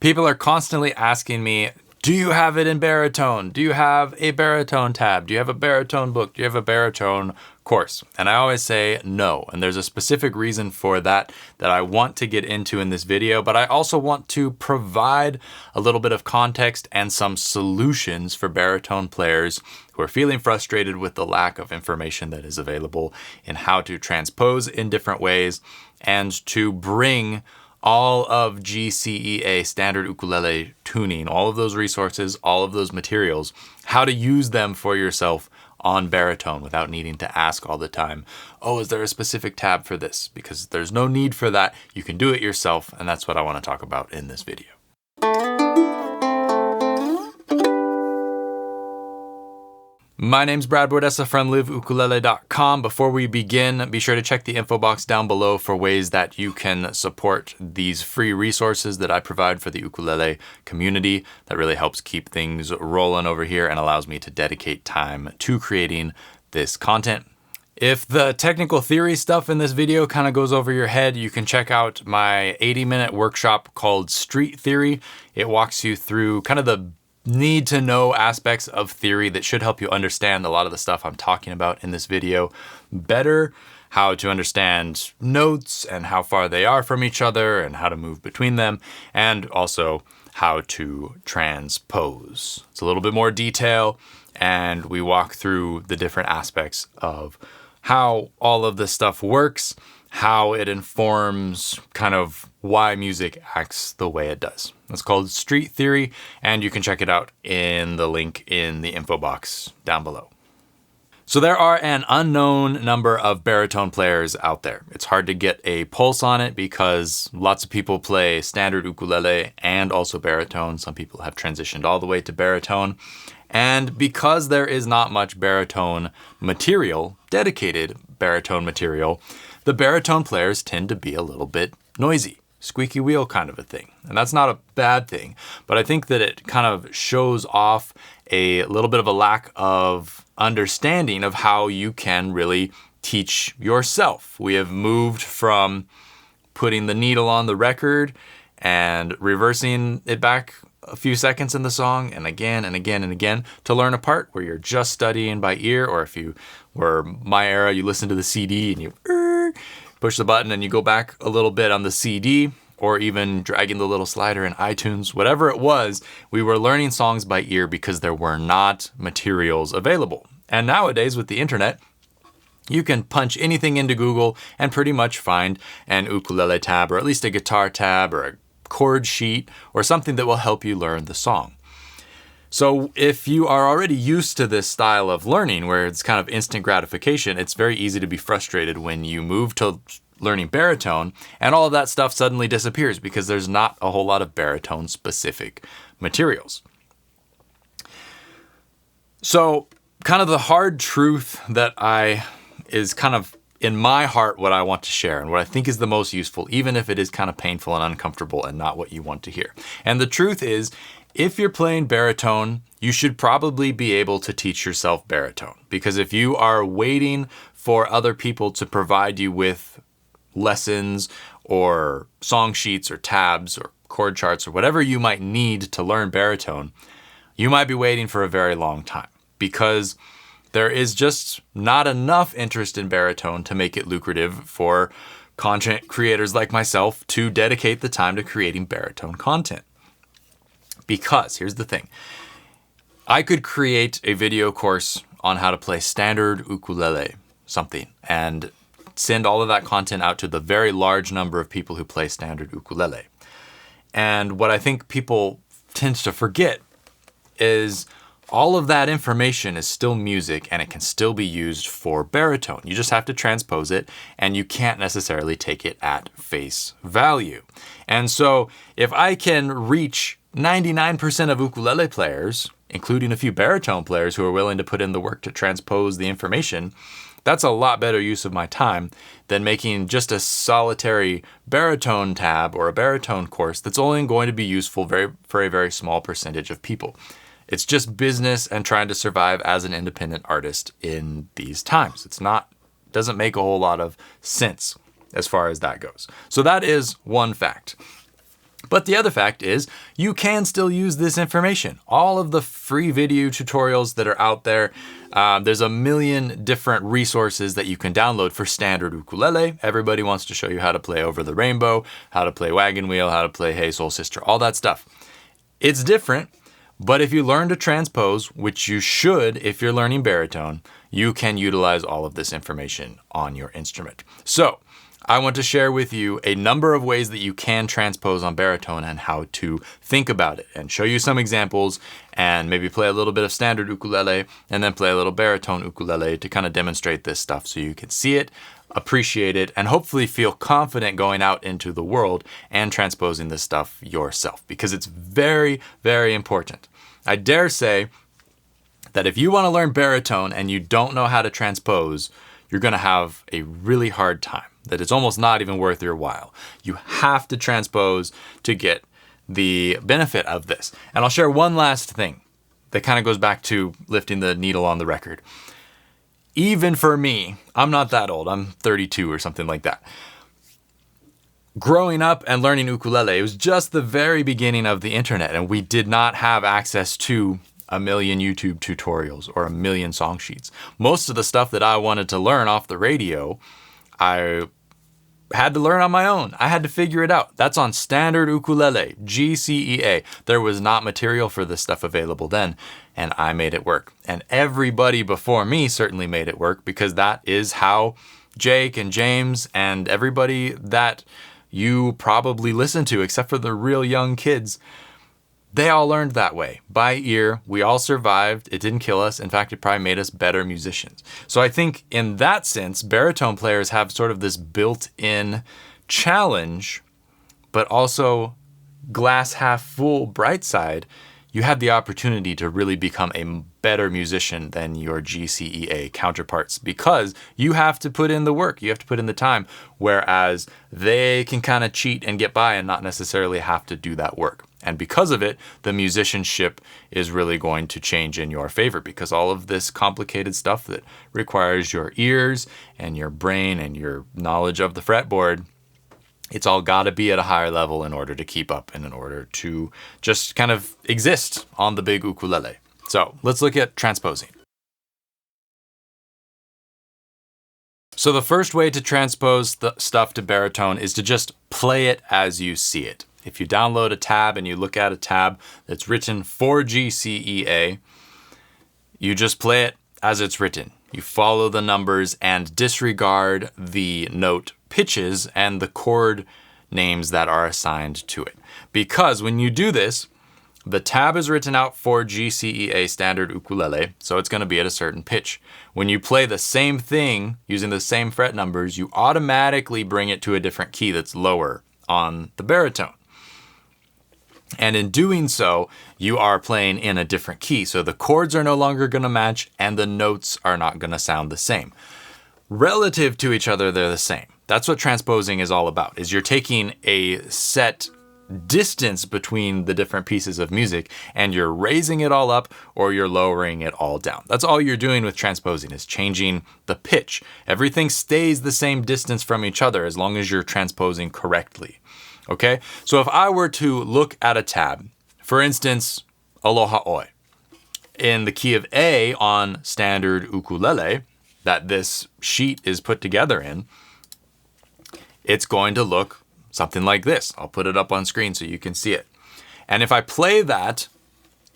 People are constantly asking me, do you have it in baritone? Do you have a baritone tab? Do you have a baritone book? Do you have a baritone course? And I always say no. And there's a specific reason for that I want to get into in this video, but I also want to provide a little bit of context and some solutions for baritone players who are feeling frustrated with the lack of information that is available in how to transpose in different ways and to bring all of GCEA, standard ukulele tuning, all of those resources, all of those materials, how to use them for yourself on baritone without needing to ask all the time, oh, is there a specific tab for this? Because there's no need for that. You can do it yourself, and that's what I want to talk about in this video. My name's Brad Bordessa from liveukulele.com. Before we begin, be sure to check the info box down below for ways that you can support these free resources that I provide for the ukulele community. That really helps keep things rolling over here and allows me to dedicate time to creating this content. If the technical theory stuff in this video kind of goes over your head, you can check out my 80-minute workshop called Street Theory. It walks you through kind of the need to know aspects of theory that should help you understand a lot of the stuff I'm talking about in this video better, how to understand notes and how far they are from each other and how to move between them, and also how to transpose. It's a little bit more detail, and we walk through the different aspects of how all of this stuff works, how it informs kind of why music acts the way it does. It's called Street Theory, and you can check it out in the link in the info box down below. So there are an unknown number of baritone players out there. It's hard to get a pulse on it because lots of people play standard ukulele and also baritone. Some people have transitioned all the way to baritone. And because there is not much baritone material, dedicated baritone material, the baritone players tend to be a little bit noisy, squeaky wheel kind of a thing. And that's not a bad thing, but I think that it kind of shows off a little bit of a lack of understanding of how you can really teach yourself. We have moved from putting the needle on the record and reversing it back a few seconds in the song and again and again and again to learn a part where you're just studying by ear, or if you were my era, you listen to the CD and you push the button and you go back a little bit on the CD, or even dragging the little slider in iTunes, whatever it was, we were learning songs by ear because there were not materials available. And nowadays with the internet, you can punch anything into Google and pretty much find an ukulele tab, or at least a guitar tab, or a chord sheet, or something that will help you learn the song. So if you are already used to this style of learning where it's kind of instant gratification, it's very easy to be frustrated when you move to learning baritone and all of that stuff suddenly disappears because there's not a whole lot of baritone specific materials. So kind of the hard truth that is kind of in my heart what I want to share and what I think is the most useful, even if it is kind of painful and uncomfortable and not what you want to hear. And the truth is, if you're playing baritone, you should probably be able to teach yourself baritone, because if you are waiting for other people to provide you with lessons or song sheets or tabs or chord charts or whatever you might need to learn baritone, you might be waiting for a very long time, because there is just not enough interest in baritone to make it lucrative for content creators like myself to dedicate the time to creating baritone content. Because here's the thing, I could create a video course on how to play standard ukulele, something, and send all of that content out to the very large number of people who play standard ukulele. And what I think people tend to forget is all of that information is still music and it can still be used for baritone. You just have to transpose it, and you can't necessarily take it at face value. And so if I can reach 99% of ukulele players, including a few baritone players who are willing to put in the work to transpose the information, that's a lot better use of my time than making just a solitary baritone tab or a baritone course that's only going to be useful for a very small percentage of people. It's just business and trying to survive as an independent artist in these times. Doesn't make a whole lot of sense as far as that goes. So that is one fact. But the other fact is you can still use this information. All of the free video tutorials that are out there, there's a million different resources that you can download for standard ukulele. Everybody wants to show you how to play Over the Rainbow, how to play Wagon Wheel, how to play Hey Soul Sister, all that stuff. It's different, but if you learn to transpose, which you should if you're learning baritone, you can utilize all of this information on your instrument. So I want to share with you a number of ways that you can transpose on baritone and how to think about it, and show you some examples and maybe play a little bit of standard ukulele and then play a little baritone ukulele to kind of demonstrate this stuff so you can see it, appreciate it, and hopefully feel confident going out into the world and transposing this stuff yourself, because it's very, very important. I dare say that if you want to learn baritone and you don't know how to transpose, you're going to have a really hard time, that it's almost not even worth your while. You have to transpose to get the benefit of this. And I'll share one last thing that kind of goes back to lifting the needle on the record. Even for me, I'm not that old. I'm 32 or something like that. Growing up and learning ukulele, it was just the very beginning of the internet, and we did not have access to a million YouTube tutorials or a million song sheets. Most of the stuff that I wanted to learn off the radio, I had to learn on my own. I had to figure it out. That's on standard ukulele, GCEA. There was not material for this stuff available then, and I made it work. And everybody before me certainly made it work, because that is how Jake and James and everybody that you probably listen to, except for the real young kids, they all learned that way, by ear. We all survived. It didn't kill us. In fact, it probably made us better musicians. So I think in that sense, baritone players have sort of this built-in challenge, but also glass half full bright side. You have the opportunity to really become a better musician than your GCEA counterparts, because you have to put in the work. You have to put in the time, whereas they can kind of cheat and get by and not necessarily have to do that work. And because of it, the musicianship is really going to change in your favor, because all of this complicated stuff that requires your ears and your brain and your knowledge of the fretboard, it's all got to be at a higher level in order to keep up and in order to just kind of exist on the big ukulele. So let's look at transposing. So the first way to transpose the stuff to baritone is to just play it as you see it. If you download a tab and you look at a tab that's written for GCEA, you just play it as it's written. You follow the numbers and disregard the note pitches and the chord names that are assigned to it. Because when you do this, the tab is written out for GCEA standard ukulele, so it's going to be at a certain pitch. When you play the same thing using the same fret numbers, you automatically bring it to a different key that's lower on the baritone. And in doing so, you are playing in a different key. So the chords are no longer going to match and the notes are not going to sound the same. Relative to each other, they're the same. That's what transposing is all about, is you're taking a set distance between the different pieces of music and you're raising it all up or you're lowering it all down. That's all you're doing with transposing, is changing the pitch. Everything stays the same distance from each other as long as you're transposing correctly. Okay, so if I were to look at a tab, for instance, Aloha Oi, in the key of A on standard ukulele that this sheet is put together in, it's going to look something like this. I'll put it up on screen so you can see it. And if I play that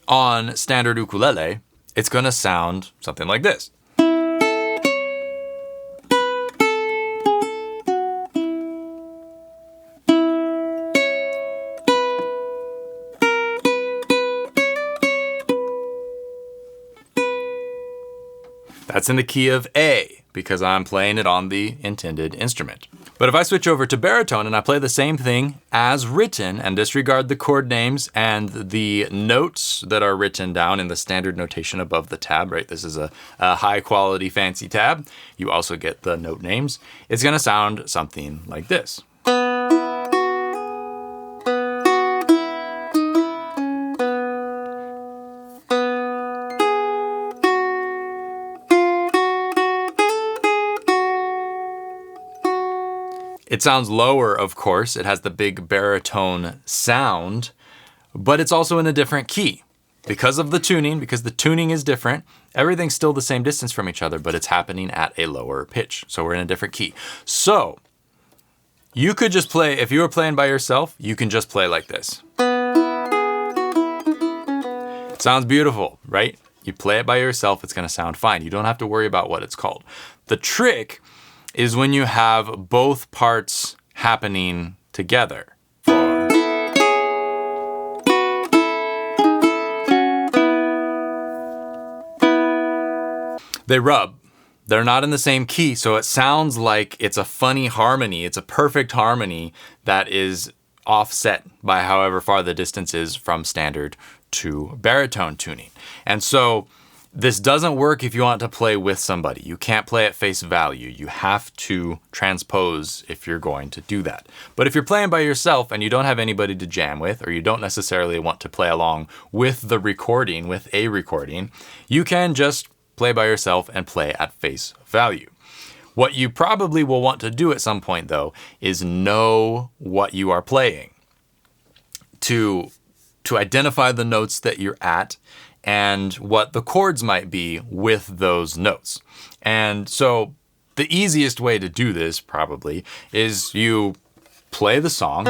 on standard ukulele, it's going to sound something like this. That's in the key of A, because I'm playing it on the intended instrument. But if I switch over to baritone and I play the same thing as written and disregard the chord names and the notes that are written down in the standard notation above the tab, right? This is a high quality fancy tab. You also get the note names. It's going to sound something like this. It sounds lower, of course. It has the big baritone sound, but it's also in a different key. Because of the tuning, because the tuning is different, everything's still the same distance from each other, but it's happening at a lower pitch. So we're in a different key. So you could just play, if you were playing by yourself, you can just play like this. It sounds beautiful, right? You play it by yourself, it's gonna sound fine. You don't have to worry about what it's called. The trick is when you have both parts happening together. They rub. They're not in the same key, so it sounds like it's a funny harmony. It's a perfect harmony that is offset by however far the distance is from standard to baritone tuning. And so this doesn't work if you want to play with somebody. You can't play at face value. You have to transpose if you're going to do that. But if you're playing by yourself and you don't have anybody to jam with, or you don't necessarily want to play along with the recording, with a recording, you can just play by yourself and play at face value. What you probably will want to do at some point, though, is know what you are playing to identify the notes that you're at and what the chords might be with those notes. And so the easiest way to do this probably is you play the song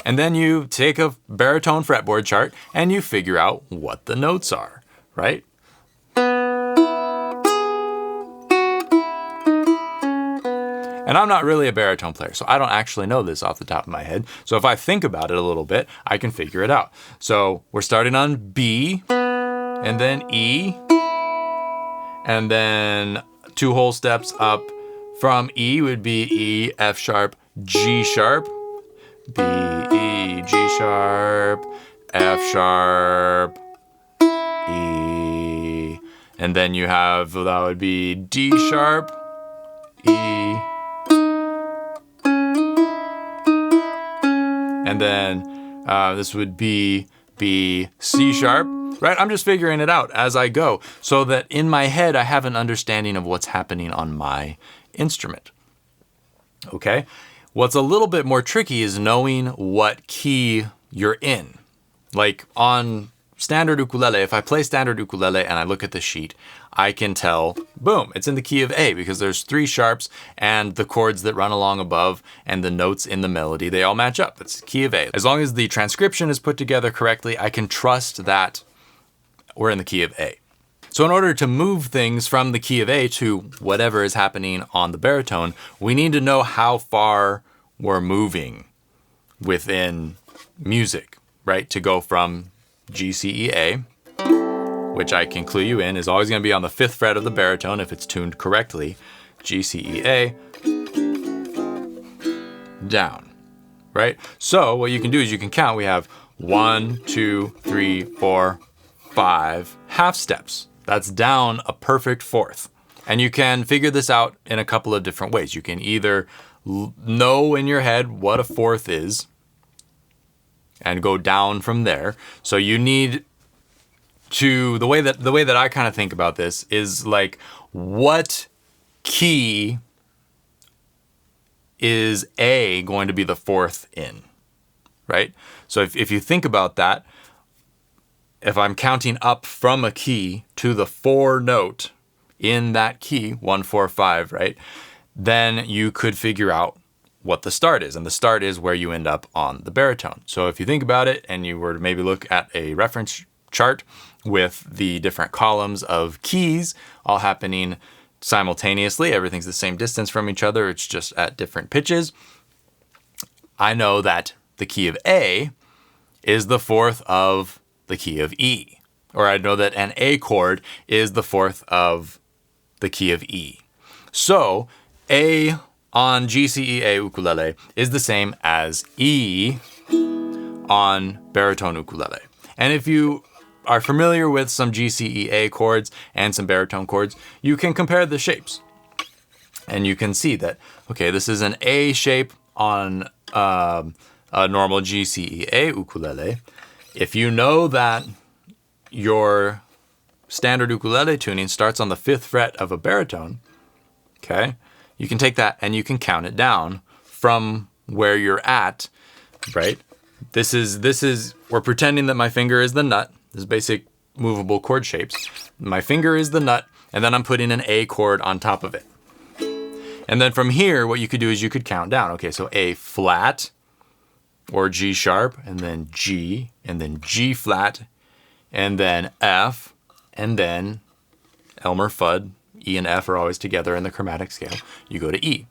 and then you take a baritone fretboard chart and you figure out what the notes are. Right? And I'm not really a baritone player, so I don't actually know this off the top of my head. So if I think about it a little bit, I can figure it out. So we're starting on B, and then E, and then 2 whole steps up from E would be E, F sharp, G sharp, B, E, G sharp, F sharp, E, and then you have, that would be D sharp, E, and then this would be B, C sharp, right? I'm just figuring it out as I go so that in my head I have an understanding of what's happening on my instrument. Okay? What's a little bit more tricky is knowing what key you're in. Like on standard ukulele, if I play standard ukulele and I look at the sheet, I can tell, boom, it's in the key of A because there's 3 sharps and the chords that run along above and the notes in the melody, they all match up. It's key of A. As long as the transcription is put together correctly, I can trust that we're in the key of A. So in order to move things from the key of A to whatever is happening on the baritone, we need to know how far we're moving within music, right? To go from GCEA, which I can clue you in, is always going to be on the 5th fret of the baritone if it's tuned correctly. GCEA, down, right? So what you can do is you can count. We have 1, 2, 3, 4, 5 half steps. That's down a perfect 4th. And you can figure this out in a couple of different ways. You can either know in your head what a 4th is and go down from there. So you need to, the way that I kind of think about this is like, what key is A going to be the 4th in, right? So if you think about that, if I'm counting up from a key to the 4 note in that key, 1, 4, 5, right? Then you could figure out what the start is. And the start is where you end up on the baritone. So if you think about it and you were to maybe look at a reference chart with the different columns of keys all happening simultaneously, everything's the same distance from each other, it's just at different pitches. I know that the key of A is the 4th of the key of E. Or I know that an A chord is the 4th of the key of E. So A on GCEA ukulele is the same as E on baritone ukulele. And if you are familiar with some GCEA chords and some baritone chords, you can compare the shapes. And you can see that, okay, this is an A shape on a normal GCEA ukulele. If you know that your standard ukulele tuning starts on the 5th fret of a baritone, okay, you can take that and you can count it down from where you're at, right? This is, we're pretending that my finger is the nut, this basic movable chord shapes. My finger is the nut, and then I'm putting an A chord on top of it. And then from here, what you could do is you could count down. Okay, so A flat, or G sharp, and then G flat, and then F, and then Elmer Fudd, E and F are always together in the chromatic scale. You go to E.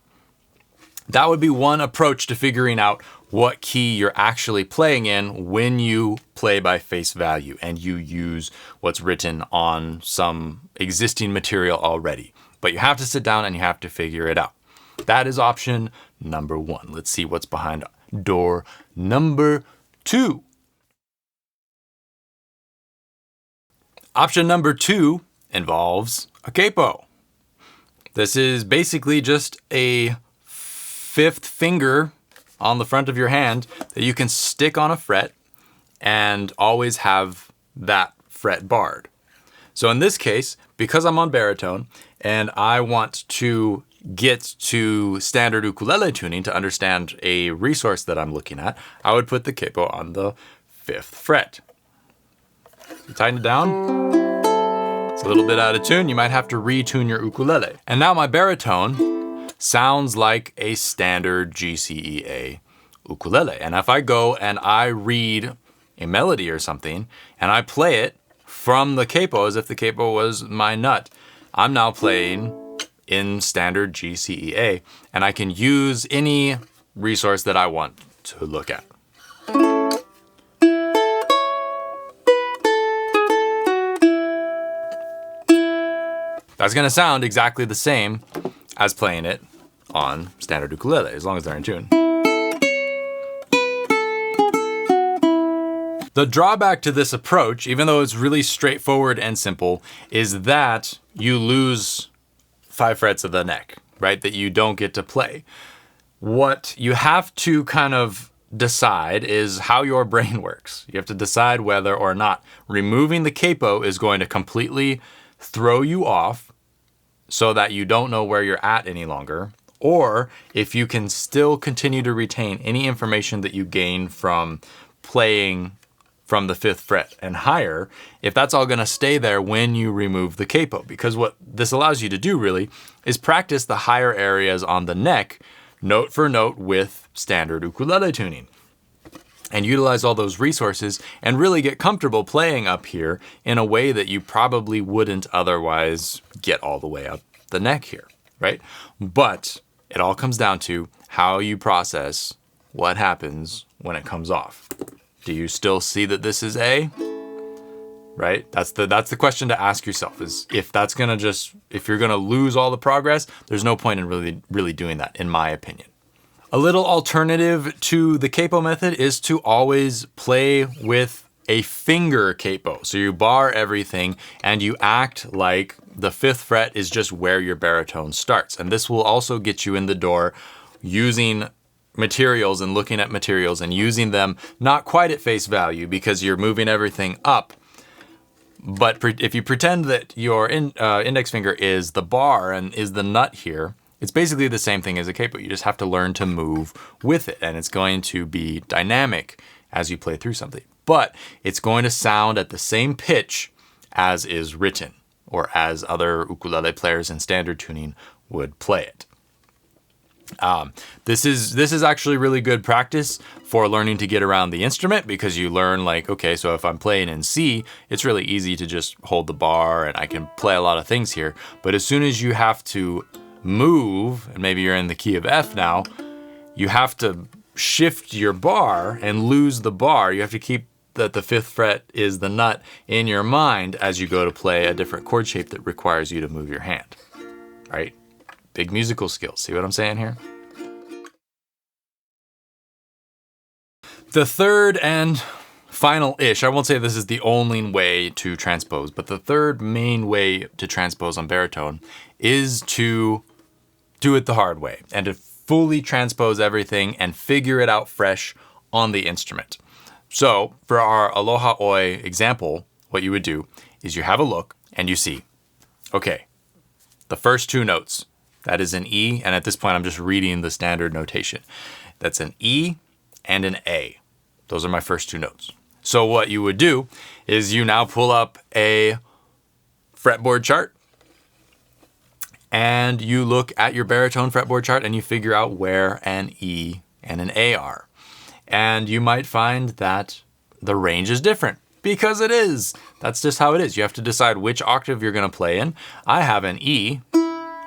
That would be one approach to figuring out what key you're actually playing in when you play by face value and you use what's written on some existing material already. But you have to sit down and you have to figure it out. That is option number 1. Let's see what's behind door number 2. Option number 2 involves a capo. This is basically just a 5th finger on the front of your hand that you can stick on a fret and always have that fret barred. So in this case, because I'm on baritone and I want to get to standard ukulele tuning to understand a resource that I'm looking at, I would put the capo on the 5th fret. You tighten it down. It's a little bit out of tune. You might have to retune your ukulele. And now my baritone sounds like a standard GCEA ukulele. And if I go and I read a melody or something and I play it from the capo as if the capo was my nut, I'm now playing in standard GCEA, and I can use any resource that I want to look at. That's gonna sound exactly the same as playing it on standard ukulele, as long as they're in tune. The drawback to this approach, even though it's really straightforward and simple, is that you lose 5 frets of the neck, right? That you don't get to play. What you have to kind of decide is how your brain works. You have to decide whether or not removing the capo is going to completely throw you off so that you don't know where you're at any longer, or if you can still continue to retain any information that you gain from playing from the 5th fret and higher, if that's all gonna stay there when you remove the capo. Because what this allows you to do really is practice the higher areas on the neck, note for note with standard ukulele tuning. And utilize all those resources and really get comfortable playing up here in a way that you probably wouldn't otherwise get all the way up the neck here, right? But it all comes down to how you process what happens when it comes off. Do you still see that this is A? Right? That's the question to ask yourself, is if you're gonna lose all the progress, there's no point in really doing that, in my opinion. A little alternative to the capo method is to always play with a finger capo. So you bar everything and you act like the 5th fret is just where your baritone starts. And this will also get you in the door using materials and looking at materials and using them not quite at face value because you're moving everything up. But if you pretend that your index finger is the bar and is the nut here, it's basically the same thing as a capo. You just have to learn to move with it, and it's going to be dynamic as you play through something. But it's going to sound at the same pitch as is written, or as other ukulele players in standard tuning would play it. This is actually really good practice for learning to get around the instrument, because you learn like, okay, so if I'm playing in C, it's really easy to just hold the bar and I can play a lot of things here. But as soon as you have to move, and maybe you're in the key of F now, you have to shift your bar and lose the bar. You have to keep that the 5th fret is the nut in your mind as you go to play a different chord shape that requires you to move your hand, right? Big musical skills. See what I'm saying here? The third and final-ish, I won't say this is the only way to transpose, but the third main way to transpose on baritone is to do it the hard way and to fully transpose everything and figure it out fresh on the instrument. So for our Aloha Oi example, what you would do is you have a look and you see, okay, the first 2 notes, That is an E, and at this point I'm just reading the standard notation. That's an E and an A. Those are my first two notes. So what you would do is you now pull up a fretboard chart and you look at your baritone fretboard chart and you figure out where an E and an A are. And you might find that the range is different, because it is. That's just how it is. You have to decide which octave you're going to play in. I have an E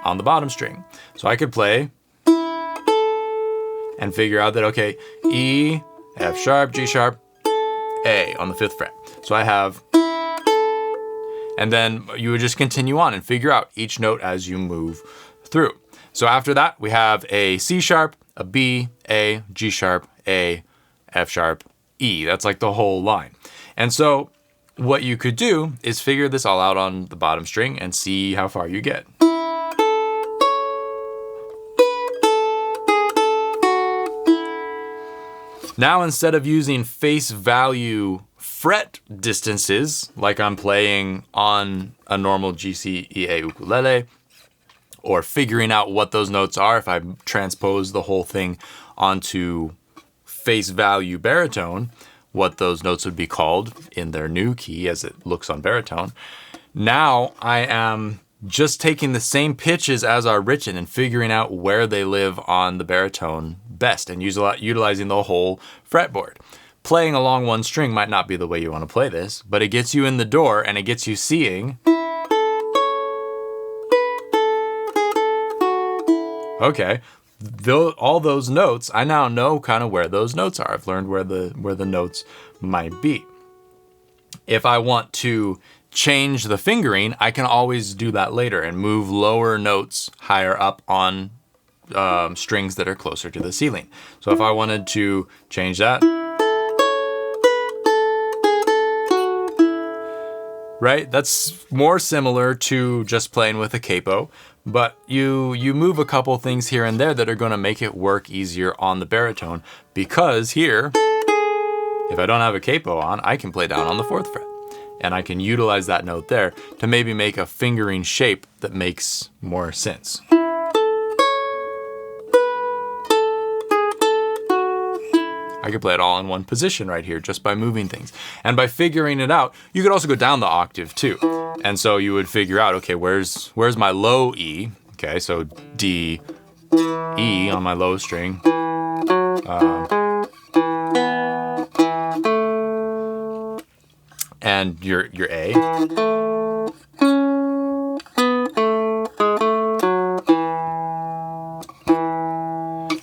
on the bottom string. So I could play and figure out that, okay, E, F sharp, G sharp, A on the 5th fret. So I have, and then you would just continue on and figure out each note as you move through. So after that, we have a C sharp, a B, A, G sharp, A, F sharp, E. That's like the whole line. And so what you could do is figure this all out on the bottom string and see how far you get. Now, instead of using face value fret distances, like I'm playing on a normal GCEA ukulele, or figuring out what those notes are, if I transpose the whole thing onto face value baritone, what those notes would be called in their new key as it looks on baritone. Now I am just taking the same pitches as are written and figuring out where they live on the baritone best and utilizing the whole fretboard. Playing along one string might not be the way you want to play this, but it gets you in the door and it gets you seeing, okay, all those notes, I now know kind of where those notes are. I've learned where the notes might be. If I want to change the fingering, I can always do that later and move lower notes higher up on strings that are closer to the ceiling. So if I wanted to change that, right? That's more similar to just playing with a capo, but you move a couple things here and there that are going to make it work easier on the baritone, because here, if I don't have a capo on, I can play down on the 4th fret. And I can utilize that note there to maybe make a fingering shape that makes more sense. I could play it all in one position right here just by moving things. And by figuring it out, you could also go down the octave too. And so you would figure out, okay, where's my low E? Okay, so D, E on my low string. And your A.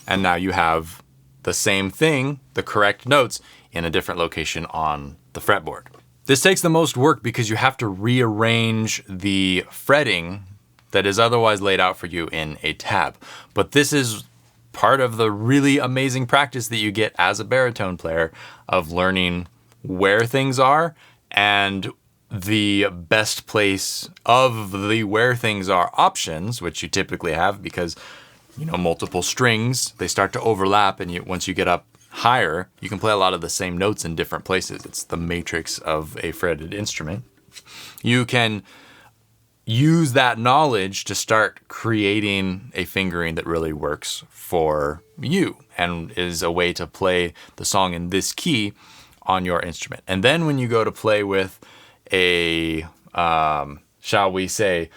And now you have the same thing, the correct notes, in a different location on the fretboard. This takes the most work because you have to rearrange the fretting that is otherwise laid out for you in a tab. But this is part of the really amazing practice that you get as a baritone player of learning where things are and the best place of the where things are options, which you typically have because, you know, multiple strings, they start to overlap, and once you get up higher, you can play a lot of the same notes in different places. It's the matrix of a fretted instrument. You can use that knowledge to start creating a fingering that really works for you and is a way to play the song in this key on your instrument. And then when you go to play with a, shall we say,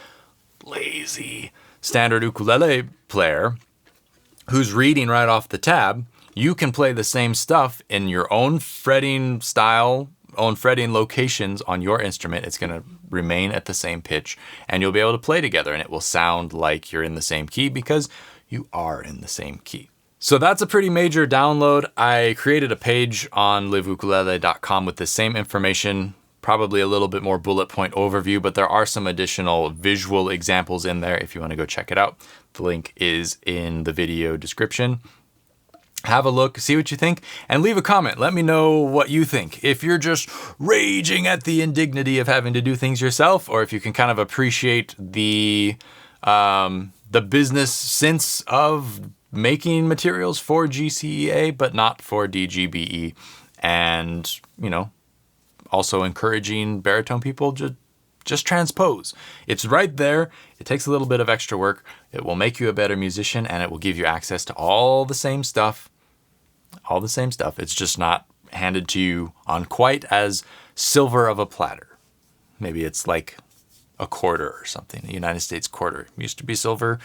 lazy standard ukulele player who's reading right off the tab, you can play the same stuff in your own fretting style, own fretting locations on your instrument. It's going to remain at the same pitch and you'll be able to play together and it will sound like you're in the same key because you are in the same key. So that's a pretty major download. I created a page on liveukulele.com with the same information, probably a little bit more bullet point overview, but there are some additional visual examples in there if you want to go check it out. The link is in the video description. Have a look, see what you think, and leave a comment. Let me know what you think. If you're just raging at the indignity of having to do things yourself, or if you can kind of appreciate the business sense of making materials for GCEA, but not for DGBE, and, you know, also encouraging baritone people to Just transpose. It's right there. It takes a little bit of extra work. It will make you a better musician, and it will give you access to all the same stuff. All the same stuff. It's just not handed to you on quite as silver of a platter. Maybe it's like a quarter or something. The United States quarter used to be silver.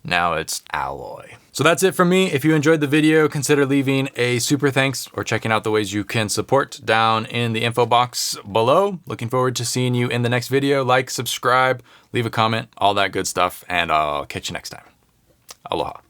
Now it's alloy. So that's it from me. If you enjoyed the video, consider leaving a super thanks or checking out the ways you can support down in the info box below. Looking forward to seeing you in the next video. Like, subscribe, leave a comment, all that good stuff, and I'll catch you next time. Aloha.